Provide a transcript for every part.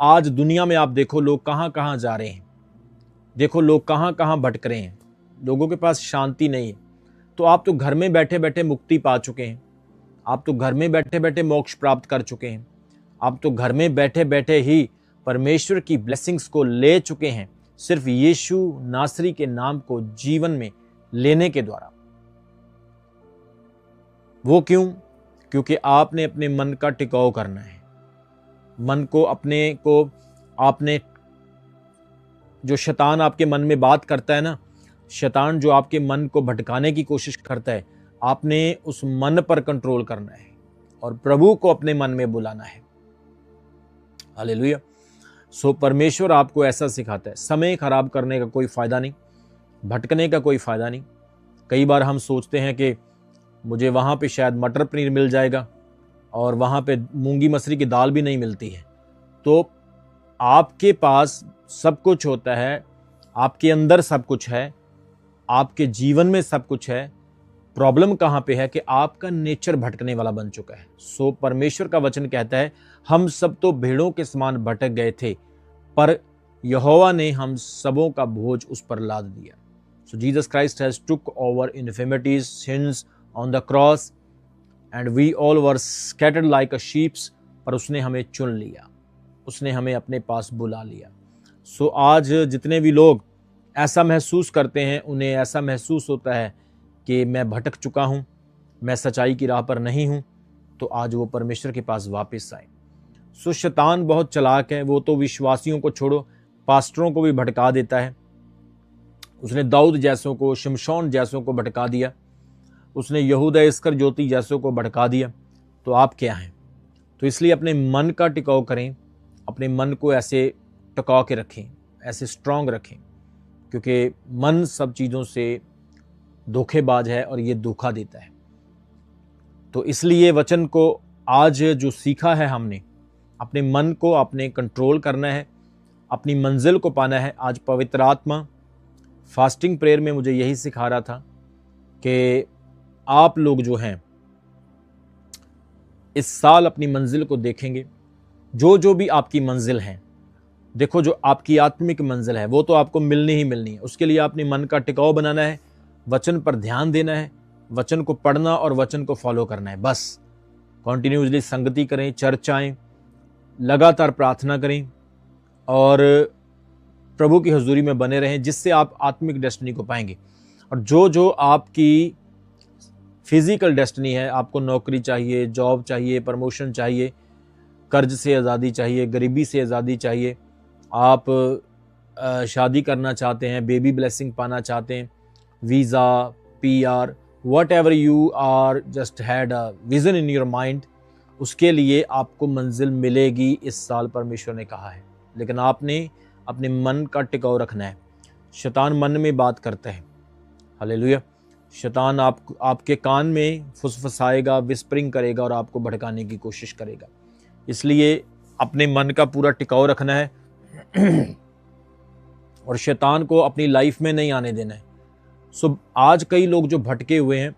आज दुनिया में आप देखो लोग कहाँ कहाँ जा रहे हैं, देखो लोग कहाँ कहाँ भटक रहे हैं, लोगों के पास शांति नहीं है। तो आप तो घर में बैठे बैठे मुक्ति पा चुके हैं, आप तो घर में बैठे बैठे मोक्ष प्राप्त कर चुके हैं, आप तो घर में बैठे बैठे ही परमेश्वर की ब्लेसिंग्स को ले चुके हैं, सिर्फ यीशु नासरी के नाम को जीवन में लेने के द्वारा। वो क्यों? क्योंकि आपने अपने मन का टिकाव करना है। मन को आपने जो शैतान आपके मन में बात करता है ना, शैतान जो आपके मन को भटकाने की कोशिश करता है, आपने उस मन पर कंट्रोल करना है और प्रभु को अपने मन में बुलाना है। हालेलुया। परमेश्वर आपको ऐसा सिखाता है। समय खराब करने का कोई फायदा नहीं, भटकने का कोई फायदा नहीं। कई बार हम सोचते हैं कि मुझे वहां पे शायद मटर पनीर मिल जाएगा और वहां पे मूंगी मसरी की दाल भी नहीं मिलती है। तो आपके पास सब कुछ होता है, आपके अंदर सब कुछ है, आपके जीवन में सब कुछ है। प्रॉब्लम कहां पे है कि आपका नेचर भटकने वाला बन चुका है। परमेश्वर का वचन कहता है, हम सब तो भेड़ों के समान भटक गए थे, पर यहोवा ने हम सबों का बोझ उस पर लाद दिया। Jesus Christ has took over infirmities since on the cross and we all were scattered like a sheeps. पर उसने हमें चुन लिया, उसने हमें अपने पास बुला लिया। आज जितने भी लोग ऐसा महसूस करते हैं, उन्हें ऐसा महसूस होता है कि मैं भटक चुका हूं, मैं सच्चाई की राह पर नहीं हूं, तो आज वो परमेश्वर के पास वापस आए। शैतान बहुत चालाक है, वो तो विश्वासियों को छोड़ो, पास्टरों को भी भटका देता है। उसने दाऊद जैसों को, शिमशोन जैसों को भटका दिया, उसने यहूदा इस्करियोती जैसों को भटका दिया। तो आप क्या हैं? तो इसलिए अपने मन का टिकाव करें, अपने मन को ऐसे टिका के रखें, ऐसे स्ट्रांग रखें, क्योंकि मन सब चीज़ों से धोखेबाज है और ये धोखा देता है। तो इसलिए वचन को आज जो सीखा है हमने, अपने मन को आपने कंट्रोल करना है, अपनी मंजिल को पाना है। आज पवित्र आत्मा फास्टिंग प्रेयर में मुझे यही सिखा रहा था कि आप लोग जो हैं इस साल अपनी मंजिल को देखेंगे। जो भी आपकी मंजिल है, देखो जो आपकी आत्मिक मंजिल है वो तो आपको मिलनी ही मिलनी है। उसके लिए अपने मन का टिकाव बनाना है, वचन पर ध्यान देना है, वचन को पढ़ना और वचन को फॉलो करना है। बस कॉन्टिन्यूसली संगति करें, चर्चाएं, लगातार प्रार्थना करें और प्रभु की हजूरी में बने रहें, जिससे आप आत्मिक डेस्टिनी को पाएंगे। और जो आपकी फिजिकल डेस्टिनी है, आपको नौकरी चाहिए, जॉब चाहिए, प्रमोशन चाहिए, कर्ज से आज़ादी चाहिए, गरीबी से आज़ादी चाहिए, आप शादी करना चाहते हैं, बेबी ब्लेसिंग पाना चाहते हैं, visa, PR, whatever you are just had a vision in your mind, उसके लिए आपको मंजिल मिलेगी इस साल, परमेश्वर ने कहा है। लेकिन आपने अपने मन का टिकाव रखना है। शैतान मन में बात करता है, हालेलुया। शैतान आपके कान में फुसफुसाएगा, विस्परिंग करेगा और आपको भड़काने की कोशिश करेगा। इसलिए अपने मन का पूरा टिकाव रखना है और शैतान को अपनी लाइफ में नहीं आने देना है। आज कई लोग जो भटके हुए हैं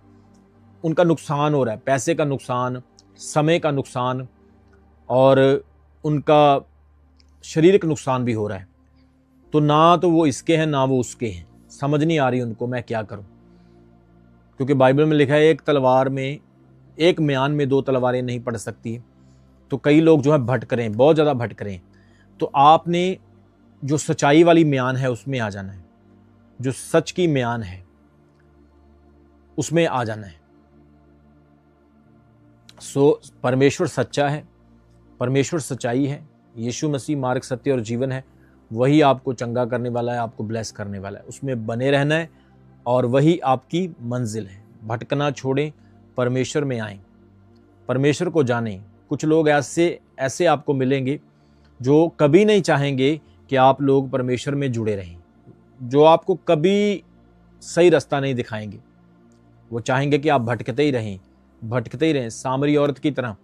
उनका नुकसान हो रहा है, पैसे का नुकसान, समय का नुकसान और उनका शारीरिक नुकसान भी हो रहा है। तो ना तो वो इसके हैं ना वो उसके हैं, समझ नहीं आ रही उनको मैं क्या करूं। क्योंकि बाइबल में लिखा है एक म्यान में 2 तलवारें नहीं पड़ सकती। तो कई लोग जो है भटक रहे हैं, बहुत ज़्यादा भटक रहे हैं। तो आपने जो सच्चाई वाली म्यान है उसमें आ जाना है, जो सच की म्यान है उसमें आ जाना है। परमेश्वर सच्चा है, परमेश्वर सच्चाई है, यीशु मसीह मार्ग, सत्य और जीवन है। वही आपको चंगा करने वाला है, आपको ब्लेस करने वाला है। उसमें बने रहना है और वही आपकी मंजिल है। भटकना छोड़ें, परमेश्वर में आएं, परमेश्वर को जानें। कुछ लोग ऐसे आपको मिलेंगे जो कभी नहीं चाहेंगे कि आप लोग परमेश्वर में जुड़े रहें, जो आपको कभी सही रास्ता नहीं दिखाएंगे। वो चाहेंगे कि आप भटकते ही रहें, सामरी औरत की तरह।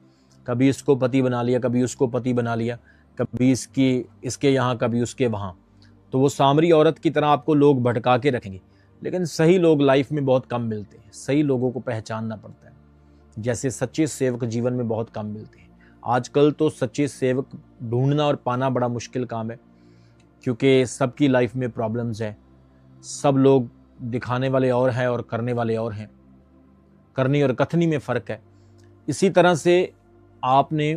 कभी इसको पति बना लिया, कभी उसको पति बना लिया, कभी इसके यहाँ, कभी उसके वहाँ। तो वो सामरी औरत की तरह आपको लोग भटका के रखेंगे। लेकिन सही लोग लाइफ में बहुत कम मिलते हैं। सही लोगों को पहचानना पड़ता है, जैसे सच्चे सेवक जीवन में बहुत कम मिलते हैं। आजकल तो सच्चे सेवक ढूंढना और पाना बड़ा मुश्किल काम है, क्योंकि सबकी लाइफ में प्रॉब्लम्स है। सब लोग दिखाने वाले और हैं और करने वाले और हैं। करनी और कथनी में फ़र्क है। इसी तरह से आपने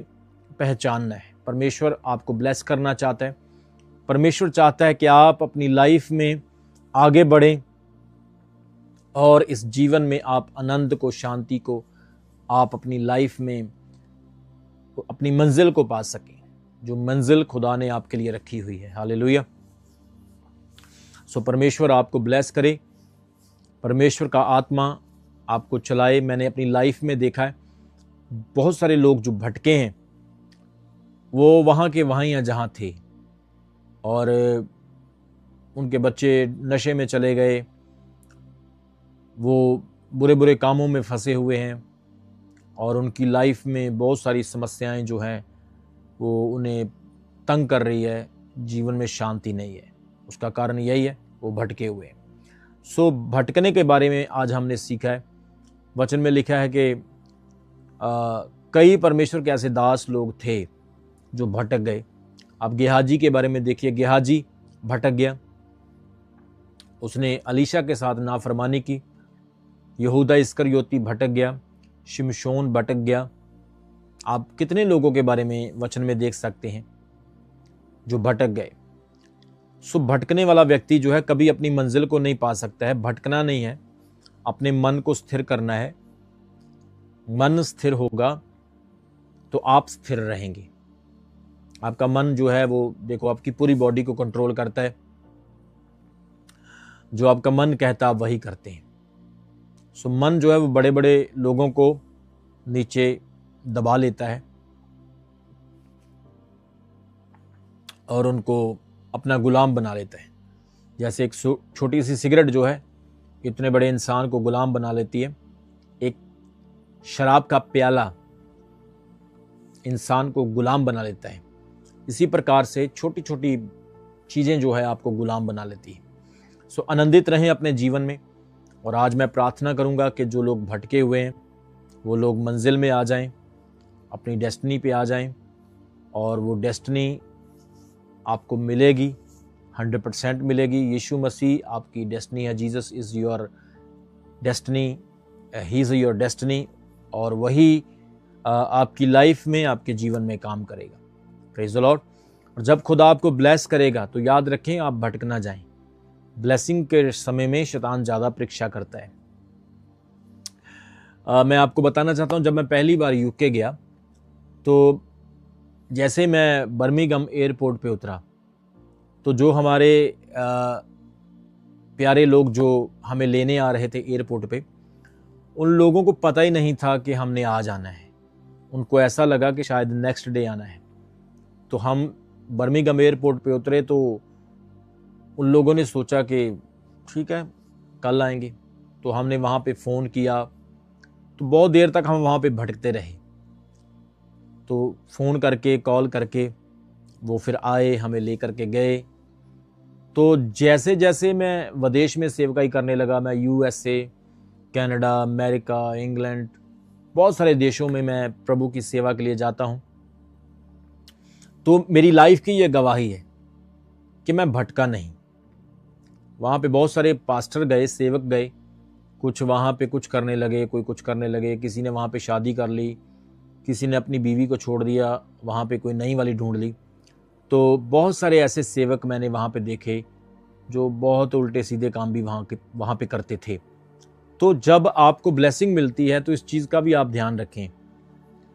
पहचानना है। परमेश्वर आपको ब्लेस करना चाहता है। परमेश्वर चाहता है कि आप अपनी लाइफ में आगे बढ़ें और इस जीवन में आप आनंद को, शांति को, आप अपनी लाइफ में अपनी मंजिल को पा सकें, जो मंजिल खुदा ने आपके लिए रखी हुई है। हालेलुया। सो परमेश्वर आपको ब्लेस करे, परमेश्वर का आत्मा आपको चलाए। मैंने अपनी लाइफ में देखा है बहुत सारे लोग जो भटके हैं, वो वहाँ के वहीं हैं जहाँ थे, और उनके बच्चे नशे में चले गए, वो बुरे बुरे कामों में फंसे हुए हैं, और उनकी लाइफ में बहुत सारी समस्याएं जो हैं वो उन्हें तंग कर रही है। जीवन में शांति नहीं है। उसका कारण यही है, वो भटके हुए हैं। सो भटकने के बारे में आज हमने सीखा है। वचन में लिखा है कि कई परमेश्वर के ऐसे दास लोग थे जो भटक गए। आप गेहाजी के बारे में देखिए। गेहाजी भटक गया, उसने अलीशा के साथ नाफरमानी की। यहूदा इस्करियोती भटक गया, शिमशोन भटक गया। आप कितने लोगों के बारे में वचन में देख सकते हैं जो भटक गए। सो भटकने वाला व्यक्ति जो है कभी अपनी मंजिल को नहीं पा सकता है। भटकना नहीं है, अपने मन को स्थिर करना है। मन स्थिर होगा तो आप स्थिर रहेंगे। आपका मन जो है वो देखो आपकी पूरी बॉडी को कंट्रोल करता है। जो आपका मन कहता आप वही करते हैं। सो मन जो है वो बड़े बड़े लोगों को नीचे दबा लेता है और उनको अपना गुलाम बना लेता है। जैसे एक छोटी सी सिगरेट जो है इतने बड़े इंसान को गुलाम बना लेती है। एक शराब का प्याला इंसान को गुलाम बना लेता है। इसी प्रकार से छोटी छोटी चीज़ें जो है आपको गुलाम बना लेती है। सो आनंदित रहें अपने जीवन में। और आज मैं प्रार्थना करूंगा कि जो लोग भटके हुए हैं वो लोग मंजिल में आ जाएं, अपनी डेस्टिनी पे आ जाएं, और वो डेस्टिनी आपको मिलेगी, 100% मिलेगी। यीशु मसीह आपकी डेस्टिनी है। Jesus is your destiny, he is your destiny, और वही आपकी लाइफ में, आपके जीवन में काम करेगा। Praise the Lord. और जब खुदा आपको ब्लेस करेगा तो याद रखें आप भटक ना जाएं। ब्लेसिंग के समय में शैतान ज़्यादा परीक्षा करता है। मैं आपको बताना चाहता हूँ, जब मैं पहली बार यूके गया तो जैसे मैं बर्मिंघम एयरपोर्ट पे उतरा तो जो हमारे प्यारे लोग जो हमें लेने आ रहे थे एयरपोर्ट पे, उन लोगों को पता ही नहीं था कि हमने आज आना है। उनको ऐसा लगा कि शायद नेक्स्ट डे आना है। तो हम बर्मिंघम एयरपोर्ट पे उतरे तो उन लोगों ने सोचा कि ठीक है कल आएंगे। तो हमने वहाँ पे फ़ोन किया, तो बहुत देर तक हम वहाँ पे भटकते रहे। तो फ़ोन करके, कॉल करके वो फिर आए, हमें लेकर के गए। तो जैसे जैसे मैं विदेश में सेवकाई करने लगा, मैं USA, कनाडा, अमेरिका, इंग्लैंड, बहुत सारे देशों में मैं प्रभु की सेवा के लिए जाता हूँ। तो मेरी लाइफ की ये गवाही है कि मैं भटका नहीं। वहाँ पे बहुत सारे पास्टर गए, सेवक गए, कुछ वहाँ पे कुछ करने लगे, कोई कुछ करने लगे। किसी ने वहाँ पे शादी कर ली, किसी ने अपनी बीवी को छोड़ दिया, वहाँ पे कोई नई वाली ढूंढ ली। तो बहुत सारे ऐसे सेवक मैंने वहाँ पे देखे जो बहुत उल्टे सीधे काम भी वहाँ पे करते थे। तो जब आपको ब्लेसिंग मिलती है तो इस चीज़ का भी आप ध्यान रखें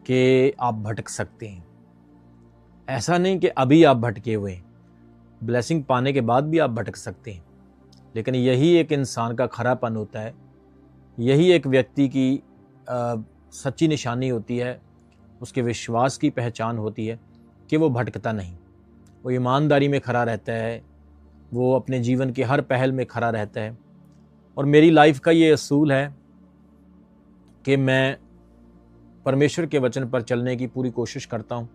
कि आप भटक सकते हैं। ऐसा नहीं कि अभी आप भटके हुए हैं, ब्लेसिंग पाने के बाद भी आप भटक सकते हैं। लेकिन यही एक इंसान का खरापन होता है, यही एक व्यक्ति की सच्ची निशानी होती है, उसके विश्वास की पहचान होती है कि वो भटकता नहीं, वो ईमानदारी में खड़ा रहता है, वो अपने जीवन के हर पहल में खड़ा रहता है। और मेरी लाइफ का ये असूल है कि मैं परमेश्वर के वचन पर चलने की पूरी कोशिश करता हूँ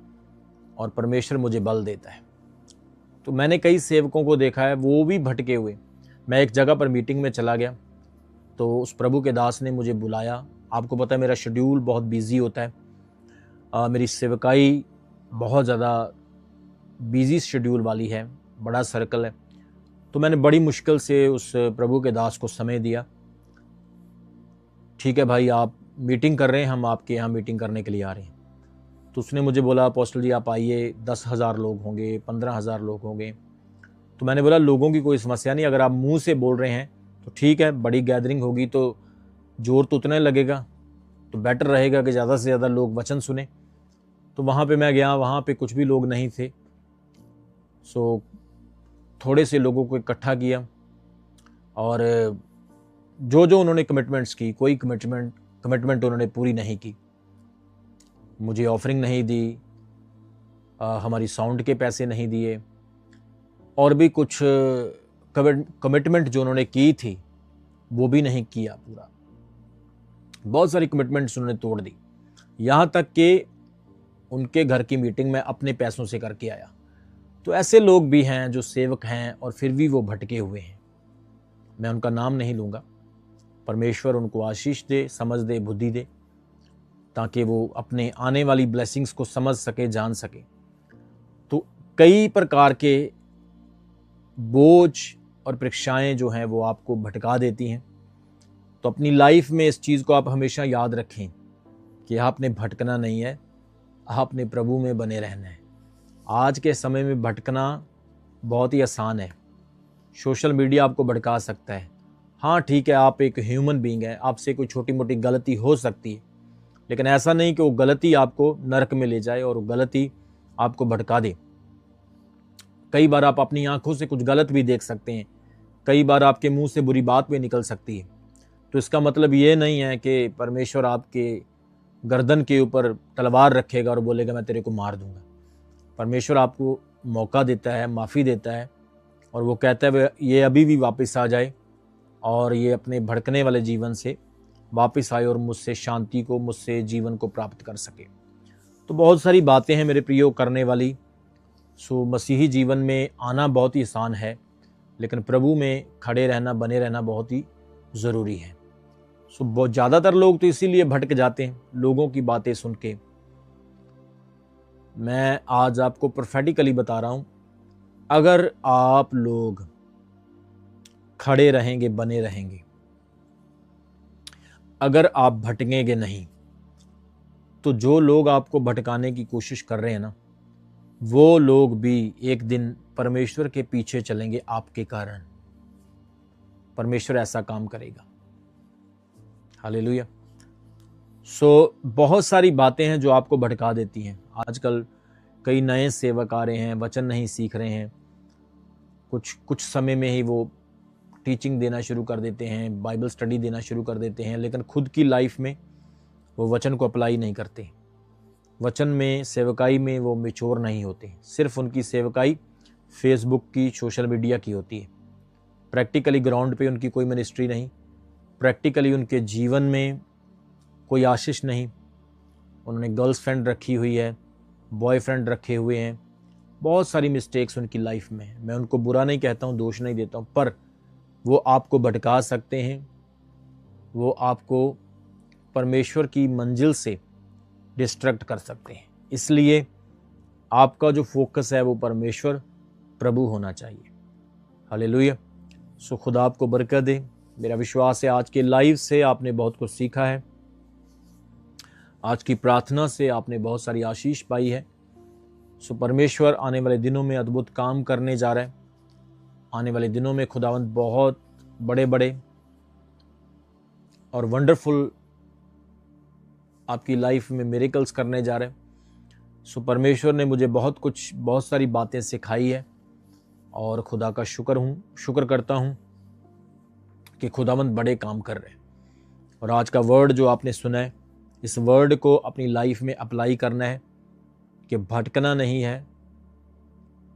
और परमेश्वर मुझे बल देता है। तो मैंने कई सेवकों को देखा है वो भी भटके हुए। मैं एक जगह पर मीटिंग में चला गया तो उस प्रभु के दास ने मुझे बुलाया। आपको पता है मेरा शेड्यूल बहुत बिजी होता है, मेरी सेवकाई बहुत ज़्यादा बिजी शेड्यूल वाली है, बड़ा सर्कल है, तो मैंने बड़ी मुश्किल से उस प्रभु के दास को समय दिया। ठीक है भाई, आप मीटिंग कर रहे हैं, हम आपके यहाँ मीटिंग करने के लिए आ रहे हैं। तो उसने मुझे बोला, अपोस्टल जी आप आइए, 10,000 लोग होंगे, 15,000 लोग होंगे। तो मैंने बोला लोगों की कोई समस्या नहीं, अगर आप मुंह से बोल रहे हैं तो ठीक है, बड़ी गैदरिंग होगी तो जोर तो उतना ही लगेगा, तो बेटर रहेगा कि ज़्यादा से ज़्यादा लोग वचन सुने। तो वहाँ पे मैं गया, वहाँ पे कुछ भी लोग नहीं थे। सो थोड़े से लोगों को इकट्ठा किया और जो जो उन्होंने कमिटमेंट्स की, कोई कमिटमेंट उन्होंने पूरी नहीं की। मुझे ऑफरिंग नहीं दी, हमारी साउंड के पैसे नहीं दिए, और भी कुछ कमिटमेंट जो उन्होंने की थी वो भी नहीं किया पूरा। बहुत सारी कमिटमेंट्स उन्होंने तोड़ दी, यहाँ तक कि उनके घर की मीटिंग में अपने पैसों से करके आया। तो ऐसे लोग भी हैं जो सेवक हैं और फिर भी वो भटके हुए हैं। मैं उनका नाम नहीं लूँगा। परमेश्वर उनको आशीष दे, समझ दे, बुद्धि दे, ताकि वो अपने आने वाली ब्लेसिंग्स को समझ सके, जान सके। तो कई प्रकार के बोझ और परीक्षाएं जो हैं वो आपको भटका देती हैं। तो अपनी लाइफ में इस चीज़ को आप हमेशा याद रखें कि आपने भटकना नहीं है, आपने प्रभु में बने रहना है। आज के समय में भटकना बहुत ही आसान है। सोशल मीडिया आपको भटका सकता है। हाँ ठीक है, आप एक ह्यूमन बीइंग है, आपसे कोई छोटी मोटी गलती हो सकती है, लेकिन ऐसा नहीं कि वो गलती आपको नरक में ले जाए और वो गलती आपको भटका दे। कई बार आप अपनी आंखों से कुछ गलत भी देख सकते हैं, कई बार आपके मुंह से बुरी बात भी निकल सकती है। तो इसका मतलब ये नहीं है कि परमेश्वर आपके गर्दन के ऊपर तलवार रखेगा और बोलेगा मैं तेरे को मार दूंगा। परमेश्वर आपको मौका देता है, माफ़ी देता है, और वो कहता है ये अभी भी वापस आ जाए और ये अपने भड़कने वाले जीवन से वापस आए और मुझसे शांति को, मुझसे जीवन को प्राप्त कर सके। तो बहुत सारी बातें हैं मेरे प्रियो करने वाली। सो मसीही जीवन में आना बहुत ही आसान है, लेकिन प्रभु में खड़े रहना, बने रहना बहुत ही ज़रूरी है। सो बहुत ज़्यादातर लोग तो इसीलिए भटक जाते हैं लोगों की बातें सुन के। मैं आज आपको प्रोफेटिकली बता रहा हूं, अगर आप लोग खड़े रहेंगे, बने रहेंगे, अगर आप भटकेंगे नहीं, तो जो लोग आपको भटकाने की कोशिश कर रहे हैं ना, वो लोग भी एक दिन परमेश्वर के पीछे चलेंगे आपके कारण। परमेश्वर ऐसा काम करेगा। हालेलुया। सो बहुत सारी बातें हैं जो आपको भटका देती हैं। आजकल कई नए सेवक आ रहे हैं, वचन नहीं सीख रहे हैं, कुछ समय में ही वो टीचिंग देना शुरू कर देते हैं, बाइबल स्टडी देना शुरू कर देते हैं, लेकिन खुद की लाइफ में वो वचन को अप्लाई नहीं करते। वचन में, सेवकाई में वो मैच्योर नहीं होते। सिर्फ उनकी सेवकाई फेसबुक की, सोशल मीडिया की होती है। प्रैक्टिकली ग्राउंड पे उनकी कोई मिनिस्ट्री नहीं, प्रैक्टिकली उनके जीवन में कोई आशीष नहीं। उन्होंने गर्ल्स फ्रेंड रखी हुई है, बॉयफ्रेंड रखे हुए हैं, बहुत सारी मिस्टेक्स उनकी लाइफ में है। मैं उनको बुरा नहीं कहता हूँ, दोष नहीं देता हूँ, पर वो आपको भटका सकते हैं, वो आपको परमेश्वर की मंजिल से डिस्ट्रैक्ट कर सकते हैं। इसलिए आपका जो फोकस है वो परमेश्वर, प्रभु होना चाहिए। हालेलुया। सो खुदा आपको बरकत दे। मेरा विश्वास है आज के लाइव से आपने बहुत कुछ सीखा है, आज की प्रार्थना से आपने बहुत सारी आशीष पाई है। सो परमेश्वर आने वाले दिनों में अद्भुत काम करने जा रहा है। आने वाले दिनों में खुदावंद बहुत बड़े बड़े और वंडरफुल आपकी लाइफ में मिरेकल्स करने जा रहे हैं। सो परमेश्वर ने मुझे बहुत सारी बातें सिखाई है और खुदा का शुक्र करता हूँ कि खुदावंद बड़े काम कर रहे हैं। और आज का वर्ड जो आपने सुना है, इस वर्ड को अपनी लाइफ में अप्लाई करना है कि भटकना नहीं है।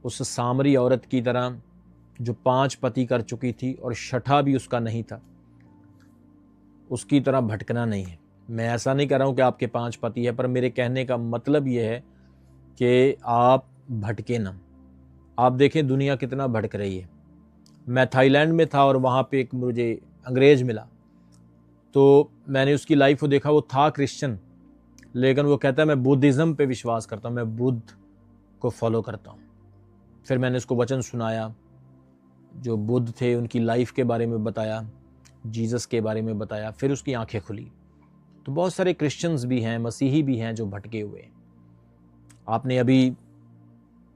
उस सामरी औरत की तरह जो 5 पति कर चुकी थी और 6ठा भी उसका नहीं था, उसकी तरह भटकना नहीं है। मैं ऐसा नहीं कह रहा हूँ कि आपके 5 पति है, पर मेरे कहने का मतलब ये है कि आप भटके ना। आप देखें दुनिया कितना भटक रही है। मैं थाईलैंड में था और वहाँ पे एक मुझे अंग्रेज मिला, तो मैंने उसकी लाइफ को देखा। वो था क्रिश्चियन, लेकिन वो कहता है मैं बुद्धिज़्म पे विश्वास करता हूँ, मैं बुद्ध को फॉलो करता हूँ। फिर मैंने उसको वचन सुनाया, जो बुद्ध थे उनकी लाइफ के बारे में बताया, जीसस के बारे में बताया, फिर उसकी आंखें खुली। तो बहुत सारे क्रिश्चियंस भी हैं, मसीही भी हैं जो भटके हुए हैं। आपने अभी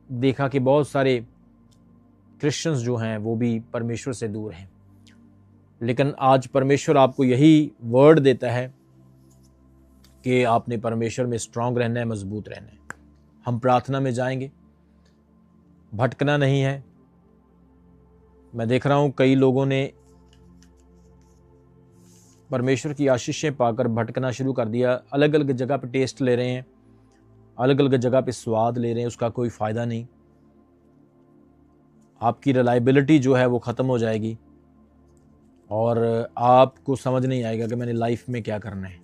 देखा कि बहुत सारे क्रिश्चियंस जो हैं वो भी परमेश्वर से दूर हैं, लेकिन आज परमेश्वर आपको यही वर्ड देता है कि आपने परमेश्वर में स्ट्रांग रहना है, मजबूत रहना है। हम प्रार्थना में जाएंगे, भटकना नहीं है। मैं देख रहा हूं कई लोगों ने परमेश्वर की आशीषें पाकर भटकना शुरू कर दिया, अलग अलग जगह पे टेस्ट ले रहे हैं, अलग अलग जगह पे स्वाद ले रहे हैं, उसका कोई फ़ायदा नहीं। आपकी रिलायबिलिटी जो है वो ख़त्म हो जाएगी और आपको समझ नहीं आएगा कि मैंने लाइफ में क्या करना है।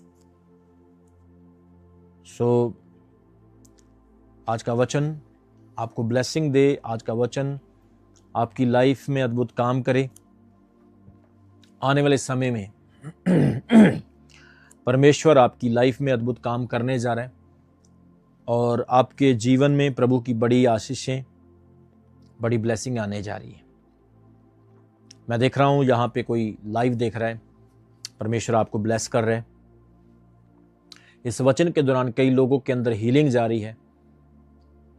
सो आज का वचन आपको ब्लेसिंग दे, आज का वचन आपकी लाइफ में अद्भुत काम करे। आने वाले समय में परमेश्वर आपकी लाइफ में अद्भुत काम करने जा रहा है और आपके जीवन में प्रभु की बड़ी आशीषें, बड़ी ब्लेसिंग आने जा रही है। मैं देख रहा हूं यहाँ पे कोई लाइव देख रहा है, परमेश्वर आपको ब्लेस कर रहे हैं। इस वचन के दौरान कई लोगों के अंदर हीलिंग जा रही है।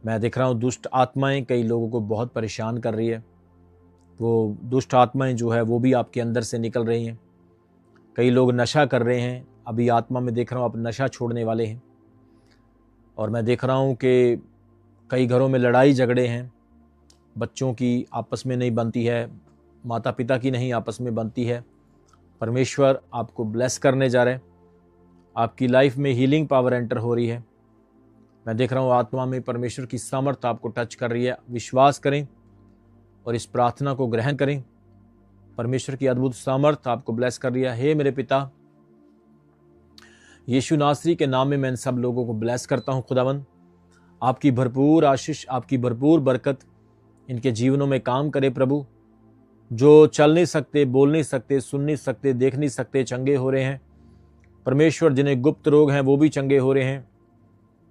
मैं देख रहा हूँ दुष्ट आत्माएं कई लोगों को बहुत परेशान कर रही है। वो दुष्ट आत्माएं जो है वो भी आपके अंदर से निकल रही हैं। कई लोग नशा कर रहे हैं, अभी आत्मा में देख रहा हूँ आप नशा छोड़ने वाले हैं। और मैं देख रहा हूँ कि कई घरों में लड़ाई झगड़े हैं, बच्चों की आपस में नहीं बनती है, माता पिता की नहीं आपस में बनती है। परमेश्वर आपको ब्लेस करने जा रहे हैं, आपकी लाइफ में हीलिंग पावर एंटर हो रही है। मैं देख रहा हूँ आत्मा में परमेश्वर की सामर्थ आपको टच कर रही है। विश्वास करें और इस प्रार्थना को ग्रहण करें। परमेश्वर की अद्भुत सामर्थ आपको ब्लेस कर रही है। हे मेरे पिता, यीशु नासरी के नाम में मैं इन सब लोगों को ब्लेस करता हूँ। खुदावन, आपकी भरपूर आशीष, आपकी भरपूर बरकत इनके जीवनों में काम करे। प्रभु, जो चल नहीं सकते, बोल नहीं सकते, सुन नहीं सकते, देख नहीं सकते, चंगे हो रहे हैं। परमेश्वर, जिन्हें गुप्त रोग हैं वो भी चंगे हो रहे हैं।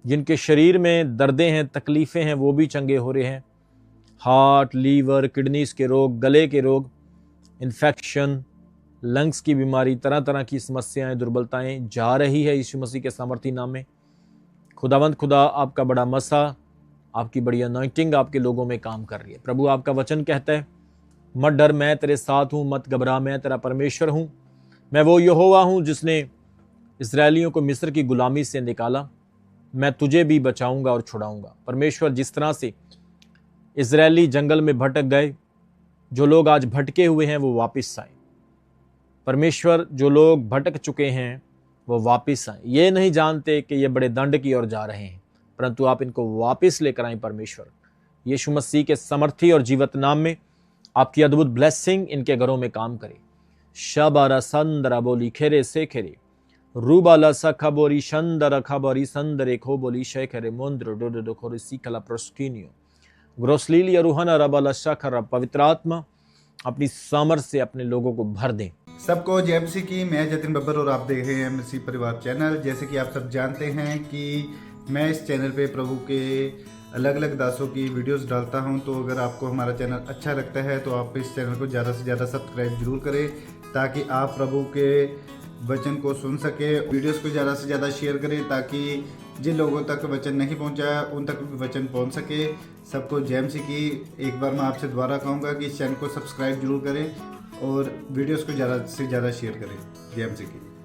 जिनके शरीर में दर्दें हैं, तकलीफ़ें हैं, वो भी चंगे हो रहे हैं। हार्ट, लीवर, किडनीज के रोग, गले के रोग, इन्फेक्शन, लंग्स की बीमारी, तरह तरह की समस्याएं, दुर्बलताएं जा रही है यीशु मसीह के सामर्थी नाम में। खुदावंत खुदा, आपका बड़ा मसा, आपकी बड़ी अनॉइंटिंग आपके लोगों में काम कर रही है। प्रभु, आपका वचन कहता है, मत डर, मैं तेरे साथ हूँ, मत घबरा, मैं तेरा परमेश्वर हूँ। मैं वो यहोवा हूँ जिसने इस्राएलियों को मिस्र की गुलामी से निकाला। मैं तुझे भी बचाऊंगा और छुड़ाऊंगा। परमेश्वर, जिस तरह से इजरायली जंगल में भटक गए, जो लोग आज भटके हुए हैं वो वापस आए। परमेश्वर, जो लोग भटक चुके हैं वो वापस आए। ये नहीं जानते कि ये बड़े दंड की ओर जा रहे हैं, परंतु आप इनको वापस लेकर आए। परमेश्वर, यीशु मसीह के समर्थी और जीवत नाम में आपकी अद्भुत ब्लेसिंग इनके घरों में काम करे। शबारा संदरा बोली खेरे से खेरे, रूबाला सखा बोरी शंदर खबरी संदरे खो बोली शेखरे मुंद्र डोडो खोरी सीखला प्रोस्किनियो ग्रोसलीली रुहना रबाला शखर। पवित्र आत्मा अपनी सामर्थ से अपने लोगों को भर दें। सबको जय मसीह की। मैं जतिन बब्बर और आप देख रहे हैं मसीह परिवार चैनल। जैसे कि आप सब जानते हैं कि मैं इस चैनल पे प्रभु के अलग अलग दासों की वीडियोस डालता हूं, तो अगर आपको हमारा चैनल अच्छा लगता है तो आप इस चैनल को ज़्यादा से ज़्यादा सब्सक्राइब जरूर करें, ताकि आप प्रभु के वचन को सुन सके। वीडियोस को ज़्यादा से ज़्यादा शेयर करें, ताकि जिन लोगों तक वचन नहीं पहुंचा उन तक वचन पहुंच सके। सबको जय मसीह की। एक बार मैं आपसे दोबारा कहूँगा कि इस चैनल को सब्सक्राइब जरूर करें और वीडियोस को ज़्यादा से ज़्यादा शेयर करें। जय मसीह की।